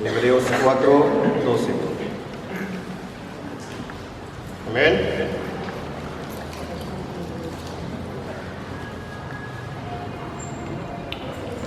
Hebreos 4:12. Amén.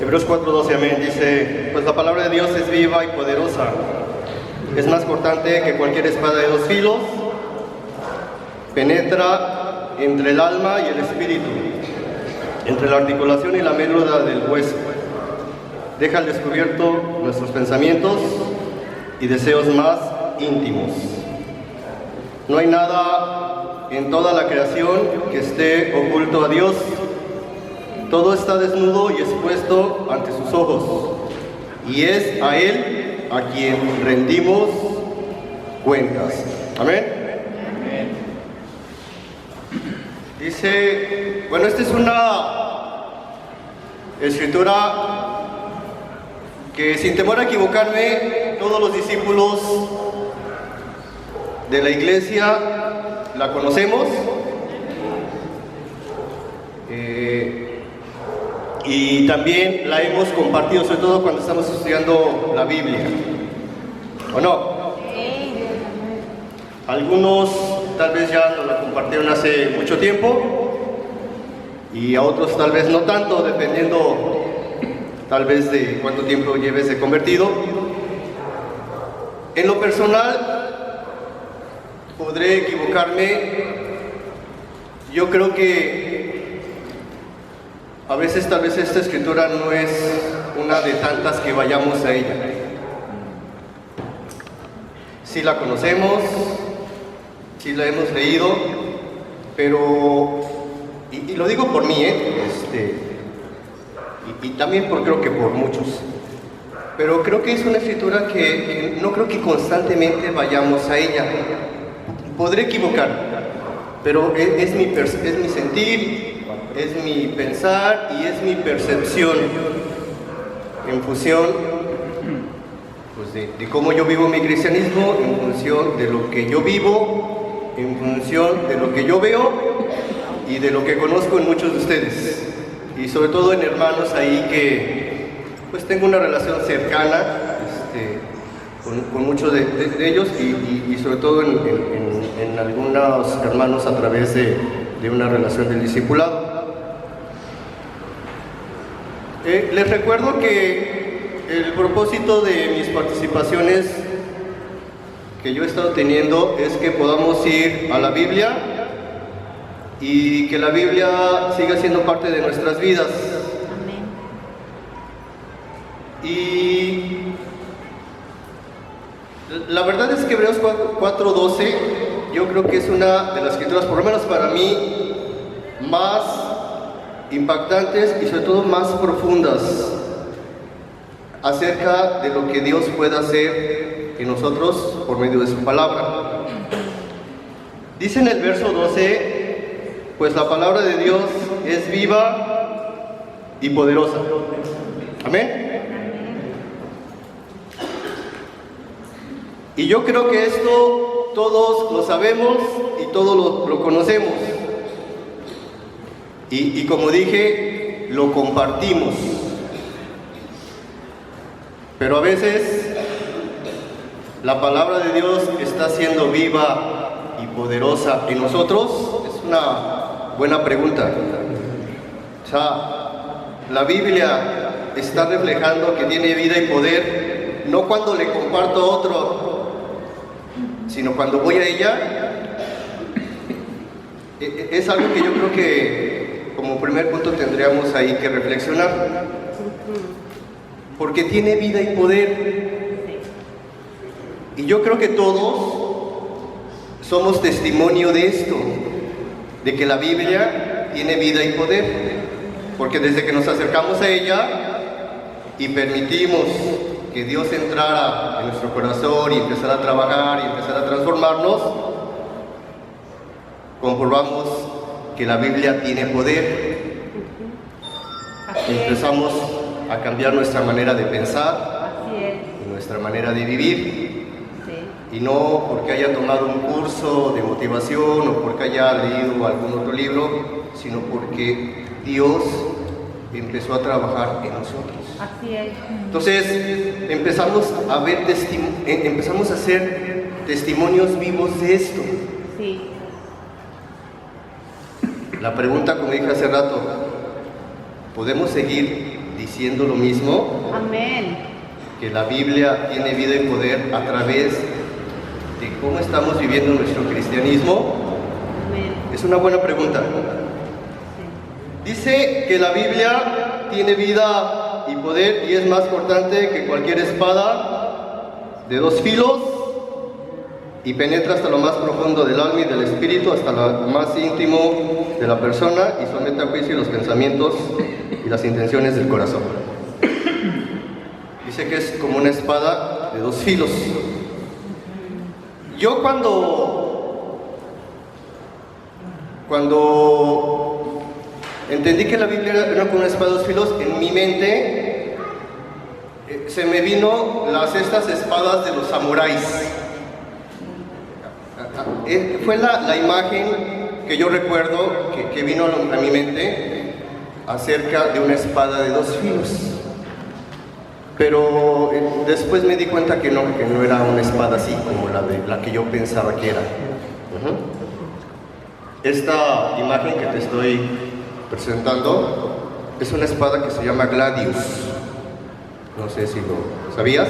Hebreos 4:12, amén. Dice: pues la palabra de Dios es viva y poderosa, es más cortante que cualquier espada de dos filos, penetra entre el alma y el espíritu, entre la articulación y la médula del hueso, deja al descubierto nuestros pensamientos y deseos más íntimos. No hay nada en toda la creación que esté oculto a Dios. Todo está desnudo y expuesto ante sus ojos, y es a Él a quien rendimos cuentas. Amén. Dice, bueno, esta es una escritura que, sin temor a equivocarme, todos los discípulos de la iglesia la conocemos. Y también la hemos compartido, sobre todo cuando estamos estudiando la Biblia, ¿o no? Algunos tal vez ya nos la compartieron hace mucho tiempo y a otros tal vez no tanto, dependiendo tal vez de cuánto tiempo lleves de convertido. En lo personal, podré equivocarme. Yo creo que a veces tal vez esta escritura no es una de tantas que vayamos a ella. Sí la conocemos, sí la hemos leído, pero, y lo digo por mí, y también creo que por muchos, pero creo que es una escritura que no creo que constantemente vayamos a ella. Podré equivocar, pero es mi sentir, es mi pensar y es mi percepción en función pues, de cómo yo vivo mi cristianismo, en función de lo que yo vivo, en función de lo que yo veo y de lo que conozco en muchos de ustedes, y sobre todo en hermanos ahí que pues tengo una relación cercana con muchos de ellos y sobre todo en algunos hermanos a través de una relación del discipulado. Les recuerdo que el propósito de mis participaciones que yo he estado teniendo es que podamos ir a la Biblia y que la Biblia siga siendo parte de nuestras vidas. Amén. Y la verdad es que Hebreos 4:12 yo creo que es una de las escrituras, por lo menos para mí, más impactantes y sobre todo más profundas acerca de lo que Dios puede hacer en nosotros por medio de su palabra. Dice en el verso 12: pues la palabra de Dios es viva y poderosa. Amén. Y yo creo que esto todos lo sabemos y todos lo conocemos. Y como dije, lo compartimos. Pero a veces la palabra de Dios está siendo viva y poderosa en nosotros. Es una buena pregunta. O sea, la Biblia está reflejando que tiene vida y poder, no cuando le comparto a otro, sino cuando voy a ella. Es algo que yo creo que como primer punto tendríamos ahí que reflexionar, porque tiene vida y poder. Y yo creo que todos somos testimonio de esto, de que la Biblia tiene vida y poder, porque desde que nos acercamos a ella y permitimos que Dios entrara en nuestro corazón y empezara a trabajar y empezara a transformarnos, comprobamos que la Biblia tiene poder. Empezamos a cambiar nuestra manera de pensar y nuestra manera de vivir. Y no porque haya tomado un curso de motivación o porque haya leído algún otro libro, sino porque Dios empezó a trabajar en nosotros. Así es. Entonces empezamos a ver empezamos a hacer testimonios vivos de esto. Sí. La pregunta, como dije hace rato, ¿podemos seguir diciendo lo mismo? Amén. Que la Biblia tiene vida y poder a través de cómo estamos viviendo nuestro cristianismo. Amén. Es una buena pregunta. Sí. Dice que la Biblia tiene vida y poder y es más cortante que cualquier espada de dos filos y penetra hasta lo más profundo del alma y del espíritu, hasta lo más íntimo de la persona y somete a juicio los pensamientos y las intenciones del corazón. Dice que es como una espada de dos filos. Yo cuando entendí que la Biblia era como una espada de dos filos, en mi mente se me vino estas espadas de los samuráis. Fue la imagen que yo recuerdo que vino a mi mente acerca de una espada de dos filos. Pero después me di cuenta que no era una espada así como la que yo pensaba que era. Esta imagen que te estoy presentando es una espada que se llama Gladius. No sé si lo sabías.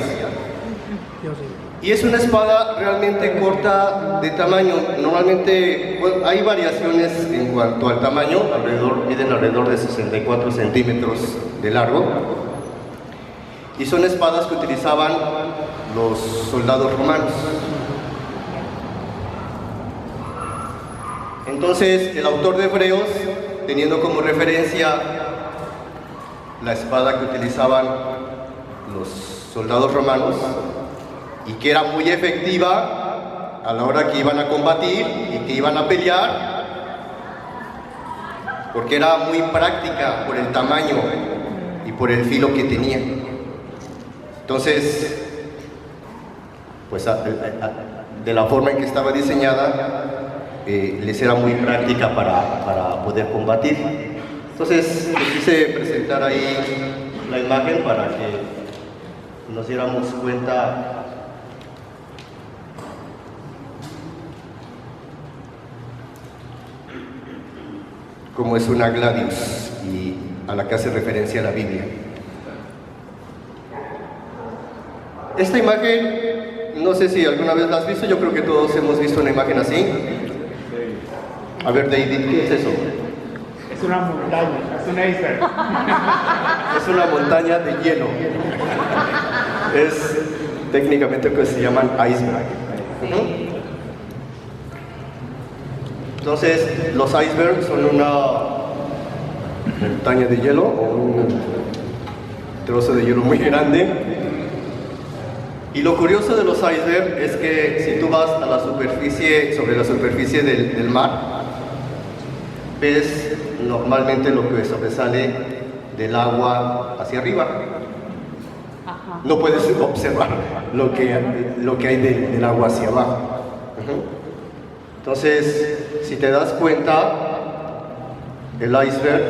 Y es una espada realmente corta de tamaño. Normalmente hay variaciones en cuanto al tamaño, miden alrededor de 64 centímetros de largo. Y son espadas que utilizaban los soldados romanos. Entonces, el autor de Hebreos, teniendo como referencia la espada que utilizaban los soldados romanos y que era muy efectiva a la hora que iban a combatir y que iban a pelear, porque era muy práctica por el tamaño y por el filo que tenía. Entonces, pues de la forma en que estaba diseñada, les era muy práctica para poder combatir. Entonces, les quise presentar ahí la imagen para que nos diéramos cuenta cómo es una Gladius y a la que hace referencia la Biblia. Esta imagen, no sé si alguna vez la has visto, yo creo que todos hemos visto una imagen así. A ver, David, ¿qué es eso? Es una montaña, es un iceberg. Es una montaña de hielo. Es técnicamente lo que se llaman iceberg. Entonces, los icebergs son una montaña de hielo o un trozo de hielo muy grande. Y lo curioso de los icebergs es que si tú vas a la superficie, sobre la superficie del mar, ves normalmente lo que sobresale del agua hacia arriba. Ajá. No puedes observar lo que hay del agua hacia abajo. Entonces, si te das cuenta, el iceberg,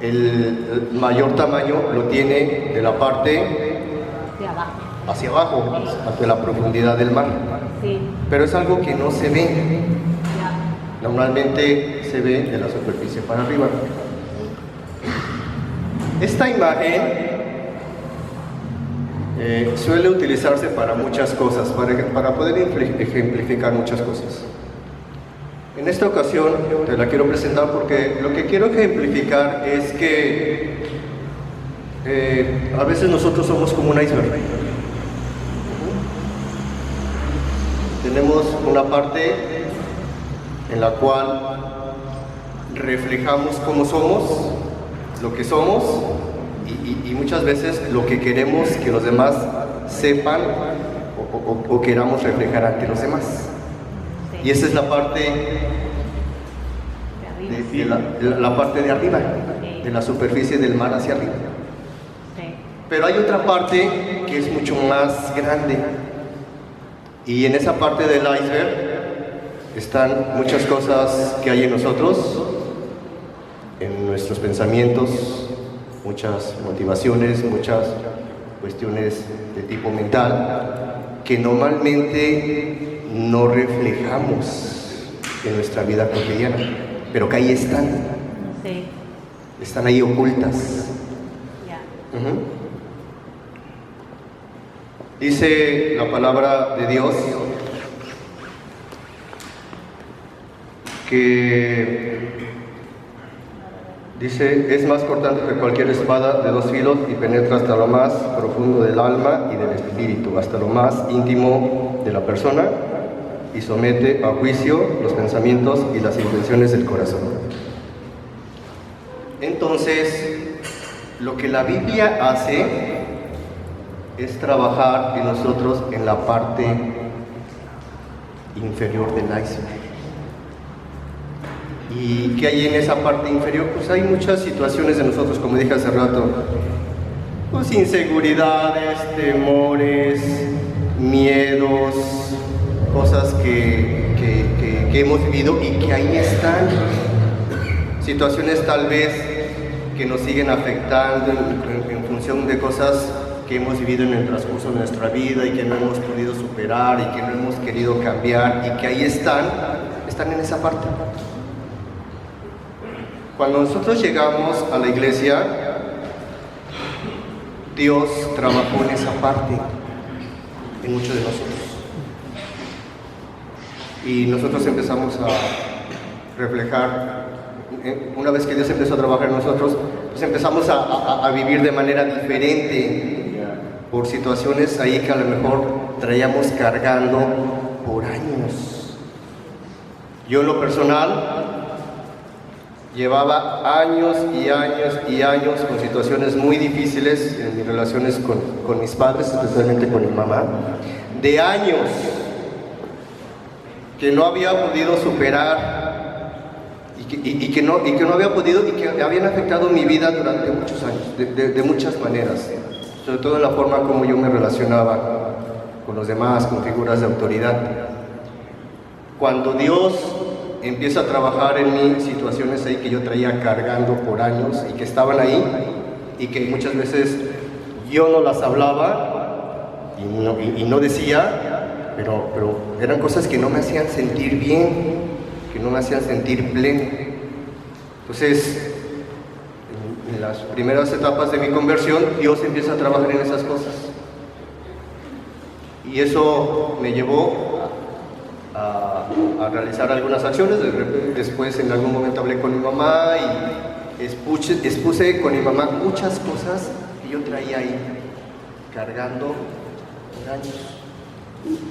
el mayor tamaño lo tiene de la parte hacia abajo, hacia la profundidad del mar. Sí. Pero es algo que no se ve. Ya. Normalmente se ve de la superficie para arriba. Esta imagen suele utilizarse para muchas cosas, para poder ejemplificar muchas cosas. En esta ocasión te la quiero presentar porque lo que quiero ejemplificar es que a veces nosotros somos como un iceberg. Tenemos una parte en la cual reflejamos cómo somos, lo que somos y muchas veces lo que queremos que los demás sepan o queramos reflejar ante los demás. Sí. Y esa es la parte la parte de arriba, Sí. de la superficie del mar hacia arriba. Sí. Pero hay otra parte que es mucho más grande. Y en esa parte del iceberg están muchas cosas que hay en nosotros en nuestros pensamientos, muchas motivaciones, muchas cuestiones de tipo mental que normalmente no reflejamos en nuestra vida cotidiana, pero que ahí están, Sí. están ahí ocultas. Ya. Ujú. Dice la palabra de Dios que dice, es más cortante que cualquier espada de dos filos y penetra hasta lo más profundo del alma y del espíritu, hasta lo más íntimo de la persona, y somete a juicio los pensamientos y las intenciones del corazón. Entonces, lo que la Biblia hace es trabajar en nosotros en la parte inferior del iceberg. ¿Y qué hay en esa parte inferior? Pues hay muchas situaciones de nosotros, como dije hace rato, pues inseguridades, temores, miedos, cosas que hemos vivido y que ahí están. Situaciones tal vez que nos siguen afectando en función de cosas que hemos vivido en el transcurso de nuestra vida y que no hemos podido superar y que no hemos querido cambiar y que ahí están en esa parte. Cuando nosotros llegamos a la iglesia, Dios trabajó en esa parte, en muchos de nosotros. Y nosotros empezamos a reflejar, una vez que Dios empezó a trabajar en nosotros, pues empezamos a vivir de manera diferente por situaciones ahí que a lo mejor traíamos cargando por años. Yo en lo personal llevaba años y años y años con situaciones muy difíciles en mis relaciones con mis padres, especialmente con mi mamá, de años que no había podido superar y que no había podido y que habían afectado mi vida durante muchos años, de muchas maneras, sobre todo en la forma como yo me relacionaba con los demás, con figuras de autoridad. Cuando Dios empieza a trabajar en mí situaciones ahí que yo traía cargando por años y que estaban ahí y que muchas veces yo no las hablaba y no decía, pero eran cosas que no me hacían sentir bien, que no me hacían sentir pleno. Entonces, en las primeras etapas de mi conversión, Dios empieza a trabajar en esas cosas. Y eso me llevó a realizar algunas acciones. Después en algún momento hablé con mi mamá y expuse con mi mamá muchas cosas que yo traía ahí cargando por años.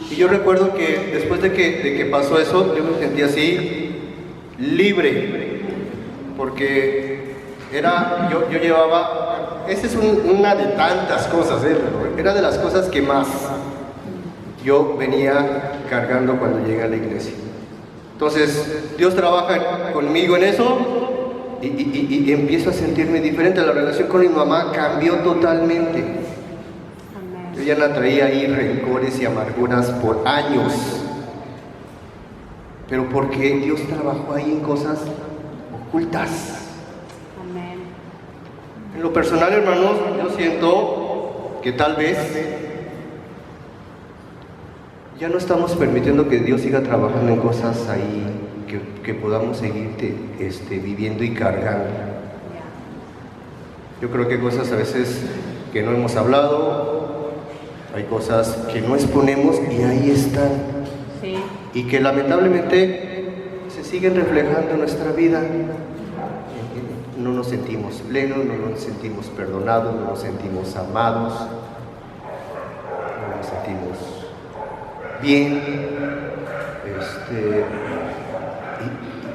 Y yo recuerdo que después de que pasó eso, yo me sentí así libre, porque yo llevaba, esa es una de tantas cosas, era de las cosas que más yo venía cargando cuando llegué a la iglesia. Entonces, Dios trabaja conmigo en eso y empiezo a sentirme diferente. La relación con mi mamá cambió totalmente. Amén. Yo ya la traía ahí rencores y amarguras por años. Pero porque Dios trabajó ahí en cosas ocultas. Amén. En lo personal, hermanos, yo siento que tal vez ya no estamos permitiendo que Dios siga trabajando en cosas ahí que podamos seguir viviendo y cargando. Ya. Yo creo que hay cosas a veces que no hemos hablado, hay cosas que no exponemos y ahí están. Sí. Y que lamentablemente se siguen reflejando en nuestra vida. No nos sentimos plenos, no nos sentimos perdonados, no nos sentimos amados, no nos sentimos bien,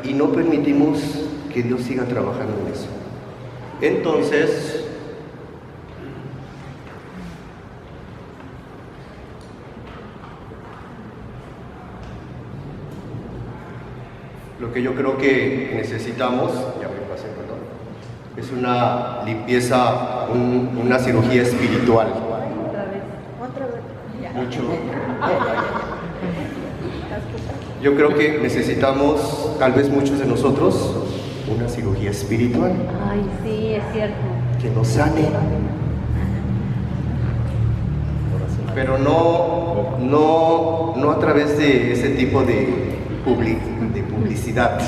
y no permitimos que Dios siga trabajando en eso. Entonces, lo que yo creo que necesitamos, ya me pasé, perdón, es una limpieza, una cirugía espiritual. Otra vez. Ya. Mucho. Yo creo que necesitamos, tal vez muchos de nosotros, una cirugía espiritual, Ay, sí, es cierto. que nos sane. Pero no a través de ese tipo de publicidad,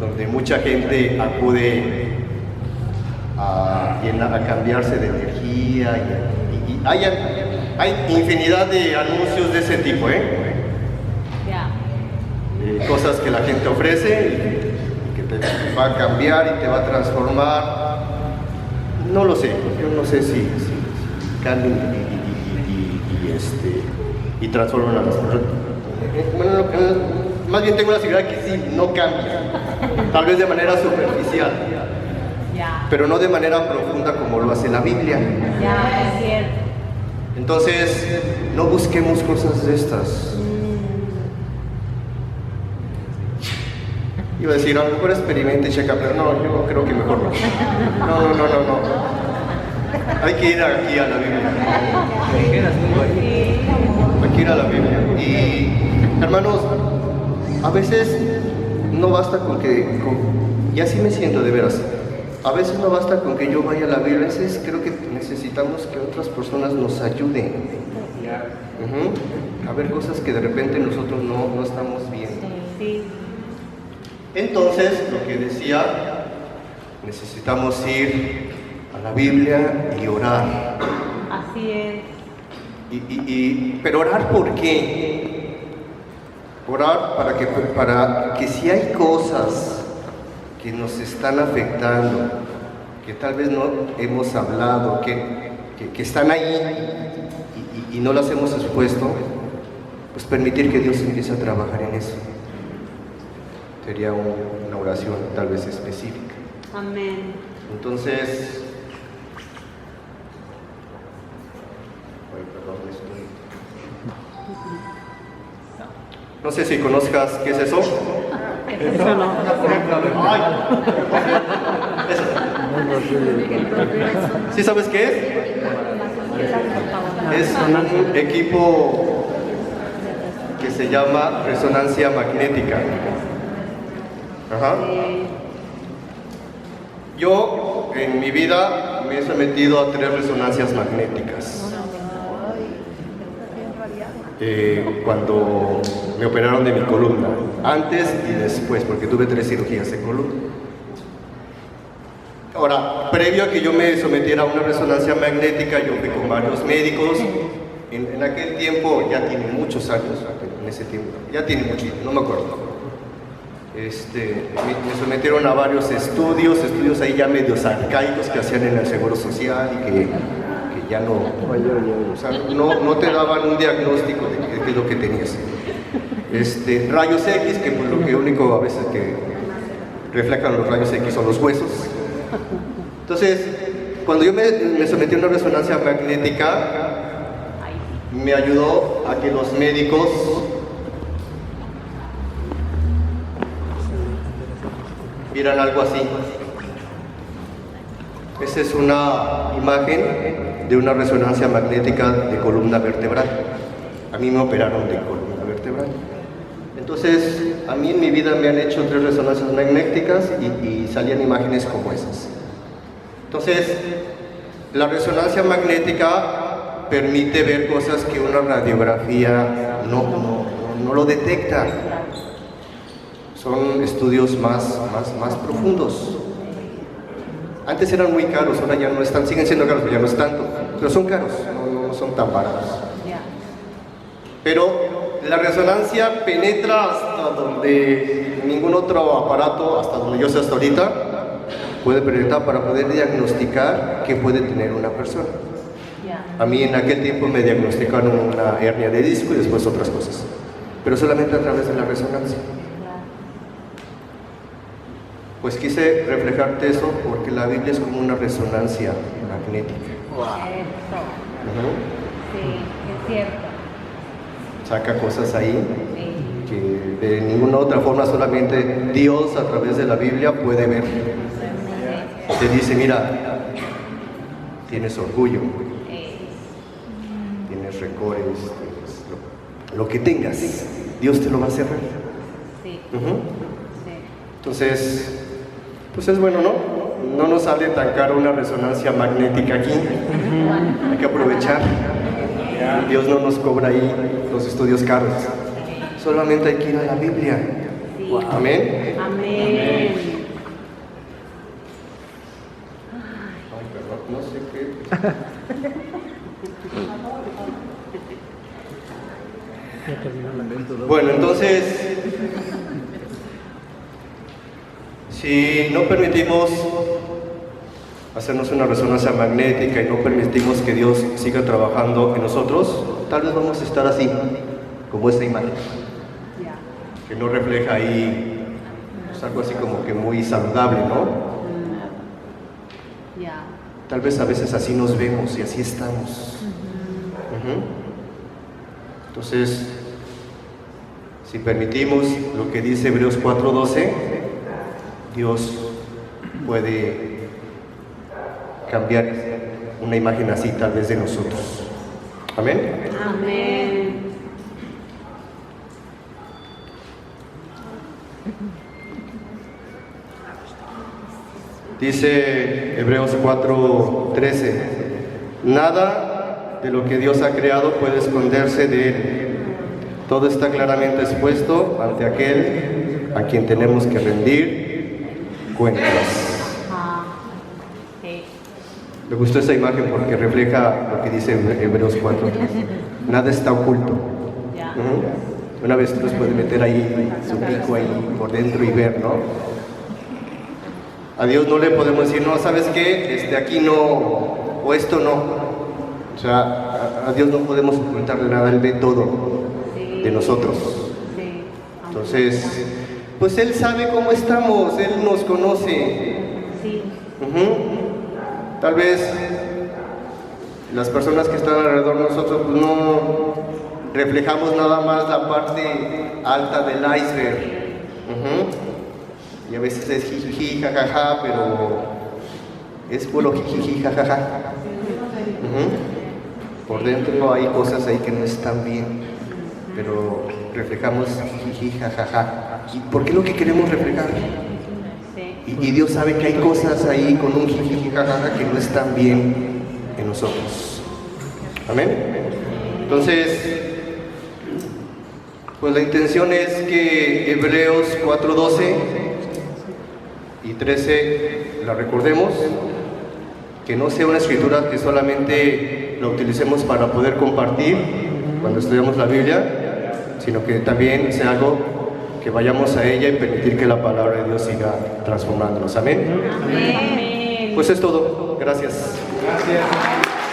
donde mucha gente acude a cambiarse de energía y hay infinidad de anuncios de ese tipo, Ya. cosas que la gente ofrece y que te va a cambiar y te va a transformar. No lo sé, yo no sé si cambien y transforman a las personas. Bueno, más bien tengo la seguridad que sí, no cambia, tal vez de manera superficial, Ya. pero no de manera profunda como lo hace la Biblia. Ya, es cierto. Entonces, no busquemos cosas de estas. Iba a decir, a lo mejor experimente, checa, pero no, yo creo que mejor no. No. Hay que ir aquí a la Biblia. Hay que ir a la Biblia. Y, hermanos, a veces no basta con que, y así me siento de veras, a veces no basta con que yo vaya a la Biblia, a veces creo que necesitamos que otras personas nos ayuden. A ver cosas que de repente nosotros no estamos viendo. Sí. Entonces, lo que decía, necesitamos ir a la Biblia y orar. Así es. Pero orar, ¿por qué? Orar para que si hay cosas que nos están afectando, que tal vez no hemos hablado, que están ahí y no las hemos expuesto, pues permitir que Dios empiece a trabajar en eso. Sería una oración tal vez específica. Amén. Entonces, no sé si conozcas qué es eso. Eso no. ¿Sí sabes qué es? Es un equipo que se llama resonancia magnética. Ajá. Yo en mi vida me he sometido a 3 resonancias magnéticas. Cuando me operaron de mi columna, antes y después, porque tuve 3 cirugías de columna. Ahora, previo a que yo me sometiera a una resonancia magnética, yo fui con varios médicos. En aquel tiempo, ya tiene muchos años, en ese tiempo, ya tiene mucho, no me acuerdo. Me sometieron a varios estudios ahí ya medios arcaicos que hacían en el Seguro Social y que ya no, o sea, no te daban un diagnóstico de qué es lo que tenías. Rayos X, que pues lo que único a veces que reflejan los rayos X son los huesos. Entonces, cuando yo me sometí a una resonancia magnética, me ayudó a que los médicos vieran algo así. Esa es una imagen de una resonancia magnética de columna vertebral. A mí me operaron de columna vertebral. Entonces, a mí en mi vida me han hecho 3 resonancias magnéticas y salían imágenes como esas. Entonces, la resonancia magnética permite ver cosas que una radiografía no lo detecta. Son estudios más profundos. Antes eran muy caros, ahora ya no están, siguen siendo caros, pero ya no es tanto, pero son caros, no son tan baratos. Pero la resonancia penetra hasta donde ningún otro aparato, hasta donde yo sé hasta ahorita, puede penetrar para poder diagnosticar qué puede tener una persona. A mí en aquel tiempo me diagnosticaron una hernia de disco y después otras cosas, pero solamente a través de la resonancia. Pues quise reflejarte eso porque la Biblia es como una resonancia magnética. Eso. Sí, es cierto. Saca cosas ahí Sí. que de ninguna otra forma, solamente Dios a través de la Biblia puede ver. Te dice, mira, tienes orgullo, tienes rencores, tienes lo que tengas, Dios te lo va a cerrar. Sí. Ujú. Sí. Entonces, pues es bueno, ¿no? No nos sale tan caro una resonancia magnética aquí. Hay que aprovechar. Dios no nos cobra ahí los estudios caros. Solamente hay que ir a la Biblia. Sí. Amén. Amén. Ay, perdón, no sé qué. Ya terminó la Bueno, entonces, si no permitimos hacernos una resonancia magnética y no permitimos que Dios siga trabajando en nosotros, tal vez vamos a estar así, como esta imagen, Ya. que no refleja ahí pues, algo así como que muy saludable, ¿no? Ya. Tal vez a veces así nos vemos y así estamos. Ujú. Entonces, si permitimos lo que dice Hebreos 4:12, Dios puede cambiar una imagen así tal vez de nosotros. Amén. Amén. Dice Hebreos 4:13, nada de lo que Dios ha creado puede esconderse de Él. Todo está claramente expuesto ante aquel a quien tenemos que rendir cuentas. Ajá. Sí. Me gustó esa imagen porque refleja lo que dice Hebreos 4:13. Nada está oculto. Ya. Ujú. Una vez tú puede meter ahí su pico ahí por dentro y ver, ¿no? A Dios no le podemos decir, no, ¿sabes qué? Aquí no, o esto no. O sea, a Dios no podemos ocultarle nada, Él ve todo de nosotros. Sí. Entonces, pues Él sabe cómo estamos, Él nos conoce. Sí. Ujú. Tal vez las personas que están alrededor de nosotros pues no reflejamos nada más la parte alta del iceberg. Ujú. Y a veces es jijiji, jajaja, pero es puro jijiji, jajaja. Ujú. Por dentro hay cosas ahí que no están bien, pero reflejamos jijiji, jajaja. ¿Y por qué lo que queremos reflejar? Sí. Y Dios sabe que hay cosas ahí con un jijiji, jajaja que no están bien en nosotros. Amén. Entonces, pues la intención es que Hebreos 4:12 y 13 la recordemos, que no sea una escritura que solamente la utilicemos para poder compartir cuando estudiamos la Biblia, sino que también sea algo que vayamos a ella y permitir que la palabra de Dios siga transformándonos. Amén. Amén. Pues es todo. Gracias. Gracias.